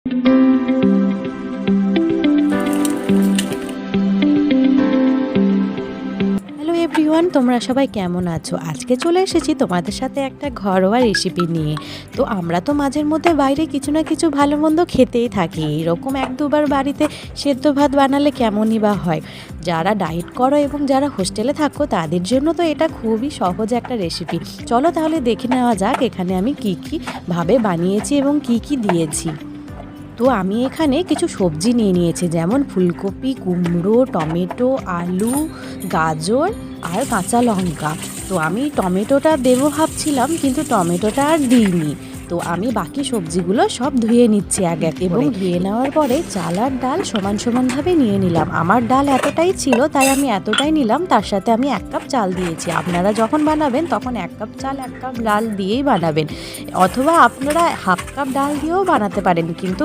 Hello everyone, তোমরা সবাই কেমন আছো? আজকে চলে এসেছি তোমাদের সাথে একটা ঘরোয়া রেসিপি নিয়ে। তো আমরা তো মাঝের মধ্যে বাইরে কিছু না কিছু ভালো মন্দ খেতেই থাকি। এরকম এক দুবার বাড়িতে সেদ্ধ ভাত বানালে কেমনই বা হয়। যারা ডায়েট করো এবং যারা হোস্টেলে থাকো তাদের জন্য তো এটা খুবই সহজ একটা রেসিপি। চলো তাহলে দেখে নেওয়া যাক এখানে আমি কী কী ভাবে বানিয়েছি এবং কি কি দিয়েছি। তো আমি এখানে কিছু সবজি নিয়ে নিয়েছি, যেমন ফুলকপি, কুমড়ো, টমেটো, আলু, গাজর আর কাঁচা লঙ্কা। তো আমি টমেটোটা দেবো ভাবছিলাম, কিন্তু টমেটোটা আর দিইনি। তো আমি বাকি সবজিগুলো সব ধুয়ে নিচ্ছি আগে আগে, এবং ধুয়ে নেওয়ার পরে চাল আর ডাল সমান সমানভাবে নিয়ে নিলাম। আমার ডাল এতটাই ছিল তাই আমি এতটাই নিলাম, তার সাথে আমি 1 কাপ চাল দিয়েছি। আপনারা যখন বানাবেন তখন 1 কাপ চাল 1 কাপ ডাল দিয়েই বানাবেন, অথবা আপনারা 1/2 কাপ ডাল দিয়েও বানাতে পারেন, কিন্তু